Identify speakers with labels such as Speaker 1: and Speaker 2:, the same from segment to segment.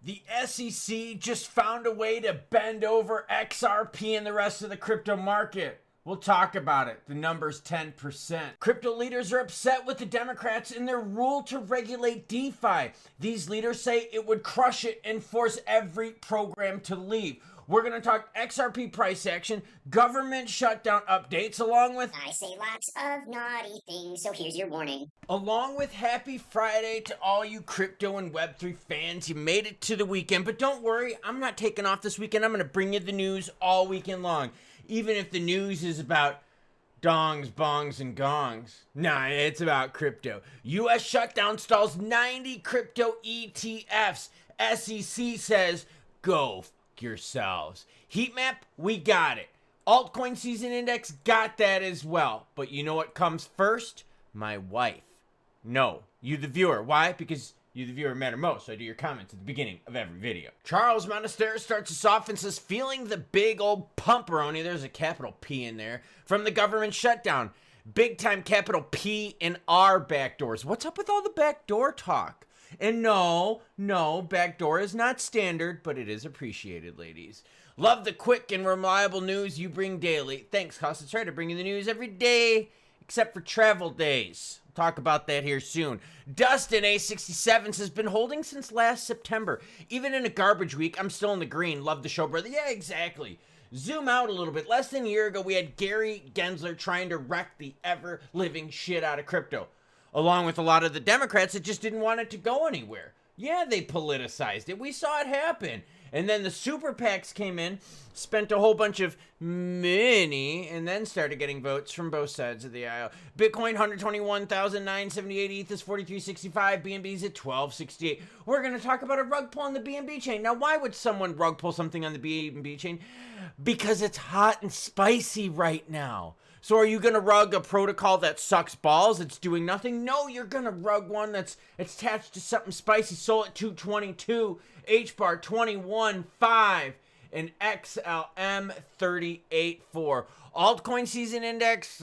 Speaker 1: The SEC just found a way to bend over XRP and the rest of the crypto market. We'll talk about it. The number's 10%. Crypto leaders are upset with the Democrats and their rule to regulate DeFi. These leaders say it would crush it and force every program to leave. We're going to talk XRP price action, government shutdown updates, along with...
Speaker 2: I say lots of naughty things, so here's your warning.
Speaker 1: Along with happy Friday to all you crypto and Web3 fans. You made it to the weekend, but don't worry, I'm not taking off this weekend. I'm going to bring you the news all weekend long. Even if the news is about dongs, bongs, and gongs. Nah, it's about crypto. US shutdown stalls 90 crypto ETFs. SEC says, go yourselves. Heat map, we got it. Altcoin season index, got that as well. But you know what comes first? My wife. No, you the viewer. Why? Because you the viewer matter most, so I do your comments at the beginning of every video. Charles Monasterio starts us off and says, feeling the big old pumperoni, there's a capital P in there, from the government shutdown. Big time capital P and R backdoors. What's up with all the backdoor talk? And no, backdoor is not standard, but it is appreciated, ladies. Love the quick and reliable news you bring daily. Thanks, Cos. I try to bring you the news every day, except for travel days. We'll talk about that here soon. Dustin A67 has been holding since last September. Even in a garbage week, I'm still in the green. Love the show, brother. Yeah, exactly. Zoom out a little bit. Less than a year ago, we had Gary Gensler trying to wreck the ever-living shit out of crypto. Along with a lot of the Democrats that just didn't want it to go anywhere. Yeah, they politicized it. We saw it happen. And then the super PACs came in, spent a whole bunch of money, and then started getting votes from both sides of the aisle. Bitcoin, 121,978. ETH is 43.65. BNB's at 12.68. We're going to talk about a rug pull on the BNB chain. Now, why would someone rug pull something on the BNB chain? Because it's hot and spicy right now. So are you going to rug a protocol that sucks balls, it's doing nothing? No, you're going to rug one that's attached to something spicy. Sol at 222, HBAR 21.5, and XLM 38.4. Altcoin season index,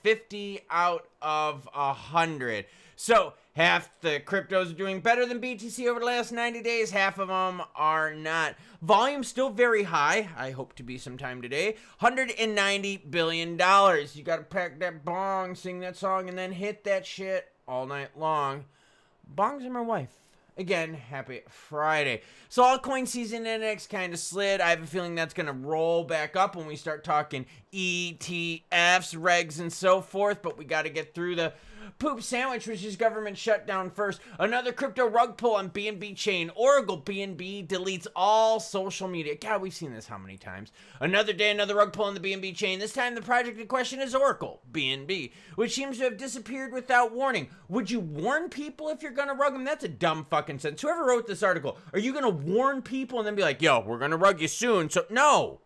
Speaker 1: 50 out of 100. So half the cryptos are doing better than BTC over the last 90 days. Half of them are not. Volume still very high. I hope to be sometime today. $190 billion. You got to pack that bong, sing that song, and then hit that shit all night long. Bongs are my wife. Again, happy Friday. So altcoin season index kind of slid. I have a feeling that's going to roll back up when we start talking ETFs, regs, and so forth. But we got to get through the poop sandwich, which is government shutdown first. Another crypto rug pull on BNB chain. Oracle BNB deletes all social media. God, we've seen this how many times? Another day, another rug pull on the BNB chain. This time the project in question is Oracle BNB, which seems to have disappeared without warning. Would you warn people if you're going to rug them? That's a dumb fucking sentence. Whoever wrote this article, are you going to warn people and then be like, yo, we're going to rug you soon? So, no.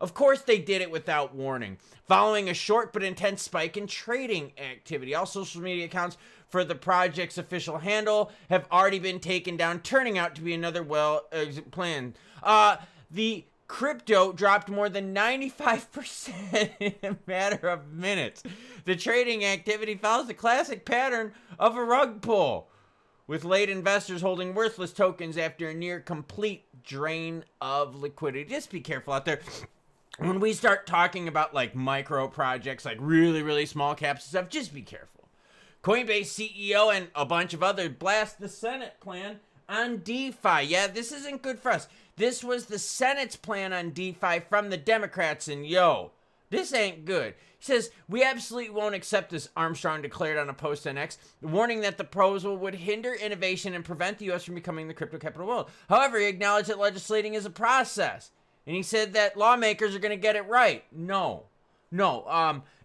Speaker 1: Of course they did it without warning, following a short but intense spike in trading activity. All social media accounts for the project's official handle have already been taken down, turning out to be another exit plan. The crypto dropped more than 95% in a matter of minutes. The trading activity follows the classic pattern of a rug pull, with late investors holding worthless tokens after a near complete drain of liquidity. Just be careful out there. When we start talking about like micro projects, like really small caps and stuff, just be careful. Coinbase CEO and a bunch of others blast the Senate plan on DeFi. Yeah, this isn't good for us. This was the Senate's plan on DeFi from the Democrats, and yo, this ain't good. He says, we absolutely won't accept this, Armstrong declared on a post on X, warning that the proposal would hinder innovation and prevent the U.S. from becoming the crypto capital of the world. However, he acknowledged that legislating is a process. And he said that lawmakers are going to get it right. No.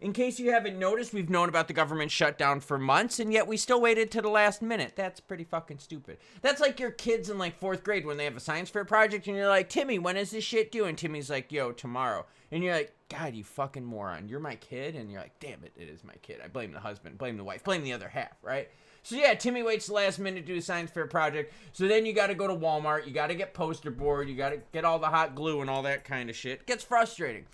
Speaker 1: In case you haven't noticed, we've known about the government shutdown for months, and yet we still waited to the last minute. That's pretty fucking stupid. That's like your kids in like 4th grade when they have a science fair project, and you're like, Timmy, when is this shit due? And Timmy's like, yo, tomorrow. And you're like, God, you fucking moron. You're my kid? And you're like, damn it, it is my kid. I blame the husband, blame the wife, blame the other half, right? So yeah, Timmy waits the last minute to do a science fair project. So then you got to go to Walmart. You got to get poster board. You got to get all the hot glue and all that kind of shit. It gets frustrating.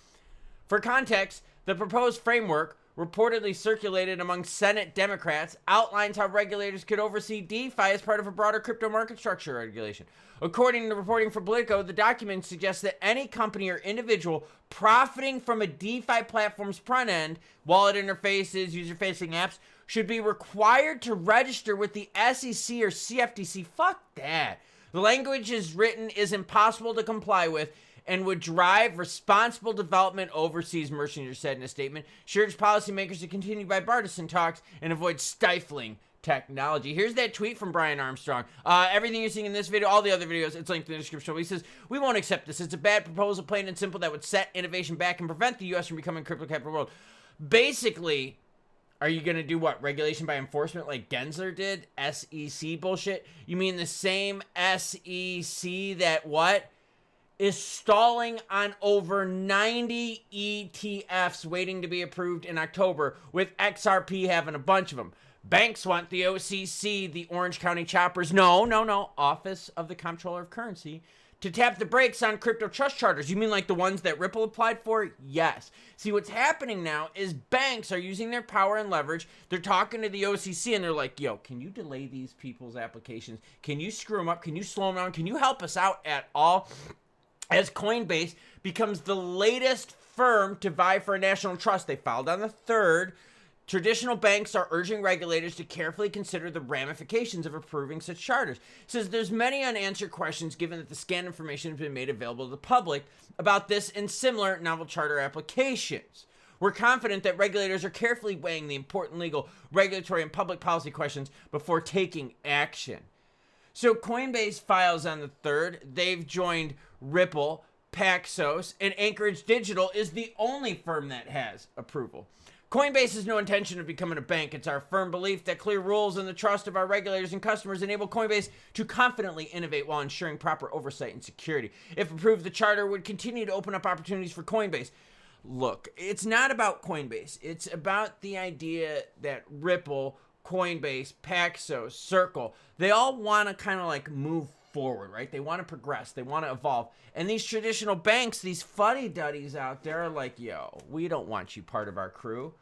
Speaker 1: For context, the proposed framework reportedly circulated among Senate Democrats, outlines how regulators could oversee DeFi as part of a broader crypto market structure regulation. According to reporting from Politico, the document suggests that any company or individual profiting from a DeFi platform's front end, wallet interfaces, user-facing apps, should be required to register with the SEC or CFTC. Fuck that. The language is written is impossible to comply with and would drive responsible development overseas, Mercier said in a statement. She urged policymakers to continue bipartisan talks and avoid stifling technology. Here's that tweet from Brian Armstrong. Everything you're seeing in this video, all the other videos, it's linked in the description. He says, we won't accept this. It's a bad proposal, plain and simple, that would set innovation back and prevent the U.S. from becoming a crypto capital world. Basically, are you going to do what? Regulation by enforcement like Gensler did? SEC bullshit? You mean the same SEC that what? Is stalling on over 90 ETFs waiting to be approved in October, with XRP having a bunch of them. Banks want the OCC, the Orange County Choppers, no, Office of the Comptroller of Currency, to tap the brakes on crypto trust charters. You mean like the ones that Ripple applied for? Yes. See, what's happening now is banks are using their power and leverage. They're talking to the OCC and they're like, yo, can you delay these people's applications? Can you screw them up? Can you slow them down? Can you help us out at all? As Coinbase becomes the latest firm to vie for a national trust, they filed on the 3rd. Traditional banks are urging regulators to carefully consider the ramifications of approving such charters. It says there's many unanswered questions given that the scanned information has been made available to the public about this and similar novel charter applications. We're confident that regulators are carefully weighing the important legal, regulatory, and public policy questions before taking action. So Coinbase files on the 3rd. They've joined Ripple, Paxos, and Anchorage Digital is the only firm that has approval. Coinbase has no intention of becoming a bank. It's our firm belief that clear rules and the trust of our regulators and customers enable Coinbase to confidently innovate while ensuring proper oversight and security. If approved, the charter would continue to open up opportunities for Coinbase. Look, it's not about Coinbase. It's about the idea that Ripple, Coinbase, Paxos, Circle, they all want to kind of like move forward, right? They want to progress. They want to evolve. And these traditional banks, these fuddy-duddies out there are like, yo, we don't want you part of our crew.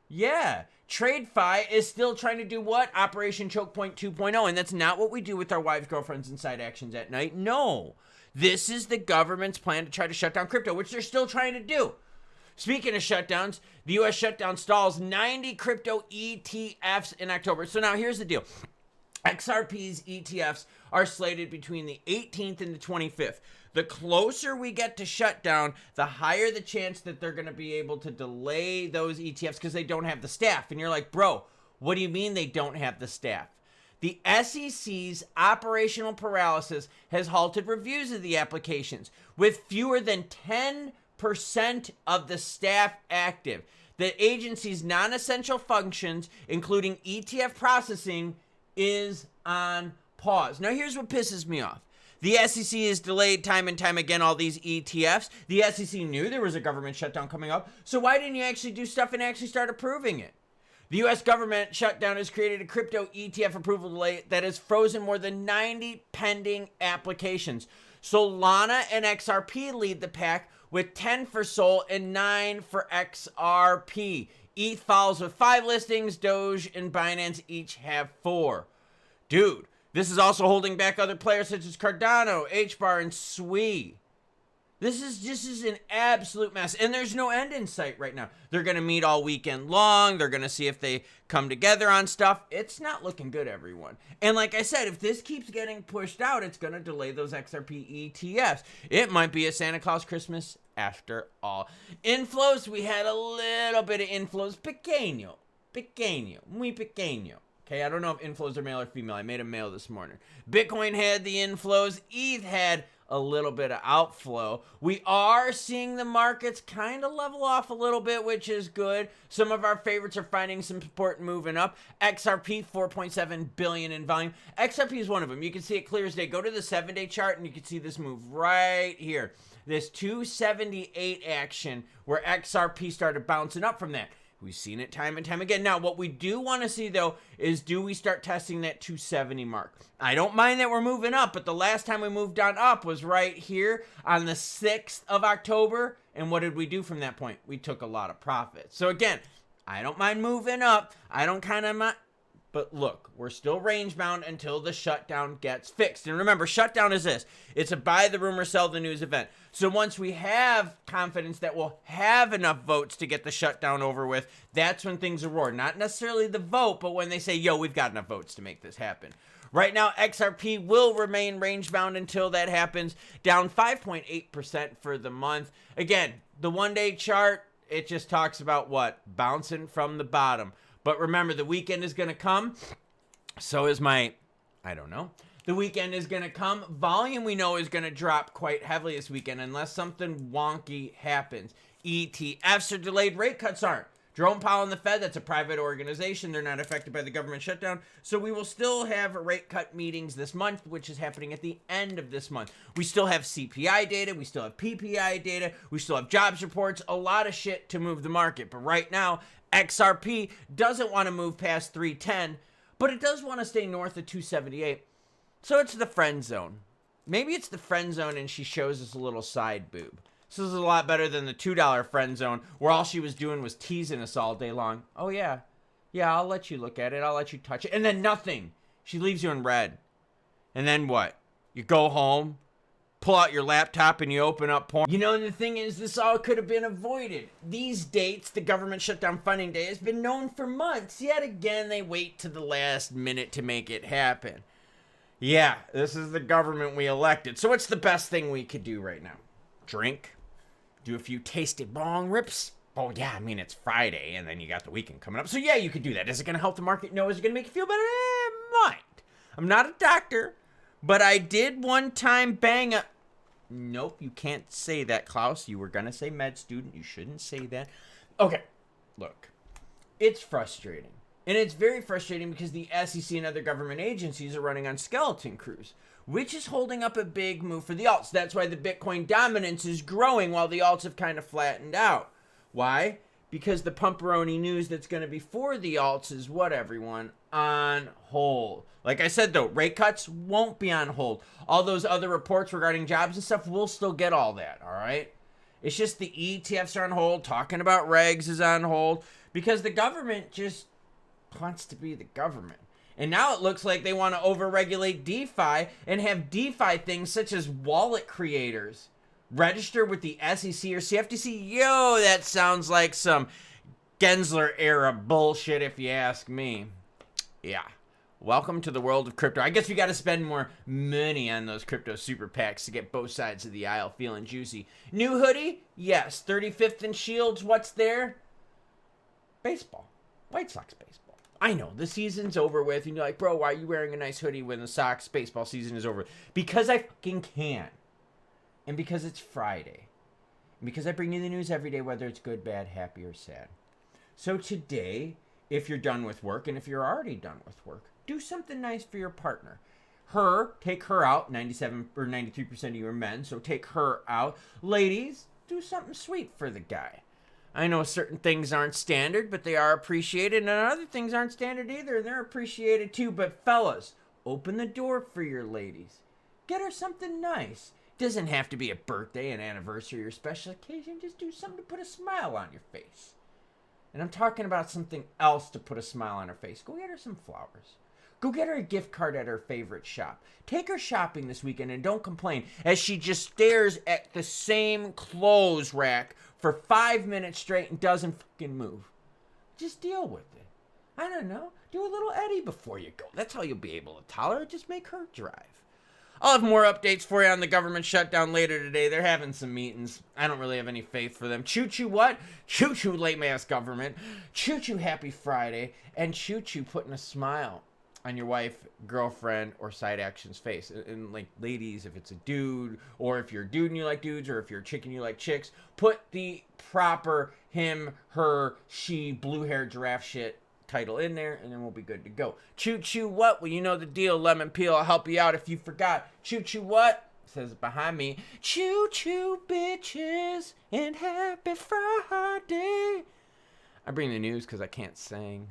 Speaker 1: Yeah, TradeFi is still trying to do what? Operation Choke Point 2.0, and that's not what we do with our wives, girlfriends, and side actions at night. No, this is the government's plan to try to shut down crypto, which they're still trying to do. Speaking of shutdowns, the U.S. shutdown stalls 90 crypto ETFs in October. So now here's the deal. XRP's ETFs are slated between the 18th and the 25th. The closer we get to shutdown, the higher the chance that they're going to be able to delay those ETFs because they don't have the staff. And you're like, bro, what do you mean they don't have the staff? The SEC's operational paralysis has halted reviews of the applications, with fewer than 10% of the staff active. The agency's non-essential functions, including ETF processing, is on pause. Now, here's what pisses me off. The SEC has delayed time and time again all these ETFs. The SEC knew there was a government shutdown coming up, so why didn't you actually do stuff and actually start approving it? The U.S. government shutdown has created a crypto ETF approval delay that has frozen more than 90 pending applications. Solana and XRP lead the pack with 10 for SOL and 9 for XRP. ETH follows with 5 listings. Doge and Binance each have 4. Dude, this is also holding back other players such as Cardano, HBAR, and SWI. This is an absolute mess, and there's no end in sight right now. They're going to meet all weekend long. They're going to see if they come together on stuff. It's not looking good, everyone. And like I said, if this keeps getting pushed out, it's going to delay those XRP ETFs. It might be a Santa Claus Christmas after all. Inflows, we had a little bit of inflows. Muy pequeño. Okay, I don't know if inflows are male or female. I made a male this morning. Bitcoin had the inflows. ETH had a little bit of outflow. We are seeing the markets kind of level off a little bit, which is good. Some of our favorites are finding some support and moving up. XRP, 4.7 billion in volume. XRP is one of them. You can see it clear as day. Go to the 7-day chart and you can see this move right here. This 278 action where XRP started bouncing up from that. We've seen it time and time again. Now, what we do want to see, though, is do we start testing that 270 mark? I don't mind that we're moving up, but the last time we moved on up was right here on the 6th of October. And what did we do from that point? We took a lot of profit. So, again, I don't mind moving up. I don't kind of mind. But look, we're still range bound until the shutdown gets fixed. And remember, shutdown is this. It's a buy the rumor, sell the news event. So once we have confidence that we'll have enough votes to get the shutdown over with, that's when things are roar. Not necessarily the vote, but when they say, yo, we've got enough votes to make this happen. Right now, XRP will remain range bound until that happens, down 5.8% for the month. Again, the one-day chart, it just talks about what? Bouncing from the bottom. But remember, the weekend is going to come. So is I don't know. The weekend is going to come. Volume, we know, is going to drop quite heavily this weekend unless something wonky happens. ETFs are delayed. Rate cuts aren't. Jerome Powell and the Fed, that's a private organization. They're not affected by the government shutdown. So we will still have rate cut meetings this month, which is happening at the end of this month. We still have CPI data. We still have PPI data. We still have jobs reports. A lot of shit to move the market. But right now, XRP doesn't want to move past 310, but it does want to stay north of 278. So it's the friend zone. Maybe it's the friend zone and she shows us a little side boob. This is a lot better than the $2 friend zone where all she was doing was teasing us all day long. Oh, yeah. Yeah, I'll let you look at it. I'll let you touch it. And then nothing. She leaves you in red. And then what? You go home, pull out your laptop, and you open up porn. You know, the thing is, this all could have been avoided. These dates, the government shutdown funding day, has been known for months. Yet again, they wait to the last minute to make it happen. Yeah, this is the government we elected. So what's the best thing we could do right now? Drink? Do a few tasty bong rips? Oh, yeah, I mean, it's Friday, and then you got the weekend coming up. So, yeah, you could do that. Is it going to help the market? No. Is it going to make you feel better? It might. I'm not a doctor, but I did one time bang a... Nope, you can't say that, Klaus. You were going to say med student. You shouldn't say that. Okay, look. It's frustrating. And it's very frustrating because the SEC and other government agencies are running on skeleton crews, which is holding up a big move for the alts. That's why the Bitcoin dominance is growing while the alts have kind of flattened out. Why? Because the pumperoni news that's going to be for the alts is what, everyone? On hold. Like I said, though, rate cuts won't be on hold. All those other reports regarding jobs and stuff, we'll still get all that, all right? It's just the ETFs are on hold. Talking about regs is on hold because the government just wants to be the government. And now it looks like they want to overregulate DeFi and have DeFi things such as wallet creators register with the SEC or CFTC. Yo, that sounds like some Gensler era bullshit if you ask me. Yeah. Welcome to the world of crypto. I guess we got to spend more money on those crypto super PACs to get both sides of the aisle feeling juicy. New hoodie? Yes. 35th and Shields. What's there? Baseball. White Sox baseball. I know, the season's over with, and you're like, bro, why are you wearing a nice hoodie when the Sox baseball season is over? Because I fucking can. And because it's Friday. And because I bring you the news every day, whether it's good, bad, happy, or sad. So today, if you're done with work, and if you're already done with work, do something nice for your partner. Take her out, 97 or 93% of you are men, so take her out. Ladies, do something sweet for the guy. I know certain things aren't standard, but they are appreciated, and other things aren't standard either, and they're appreciated too. But fellas, open the door for your ladies. Get her something nice. Doesn't have to be a birthday, an anniversary, or special occasion. Just do something to put a smile on your face. And I'm talking about something else to put a smile on her face. Go get her some flowers. Go get her a gift card at her favorite shop. Take her shopping this weekend and don't complain as she just stares at the same clothes rack for 5 minutes straight and doesn't fucking move. Just deal with it. I don't know. Do a little Eddie before you go. That's how you'll be able to tolerate. Just make her drive. I'll have more updates for you on the government shutdown later today. They're having some meetings. I don't really have any faith for them. Choo-choo what? Choo-choo lame-ass government. Choo-choo happy Friday. And choo-choo putting a smile on your wife, girlfriend, or side action's face. And like, ladies, if it's a dude, or if you're a dude and you like dudes, or if you're a chick and you like chicks, put the proper him, her, she, blue-haired giraffe shit title in there, and then we'll be good to go. Choo-choo what? Well, you know the deal. Lemon Peel, I'll help you out if you forgot. Choo-choo what? It says it behind me. Choo-choo bitches, and happy Friday. I bring the news because I can't sing.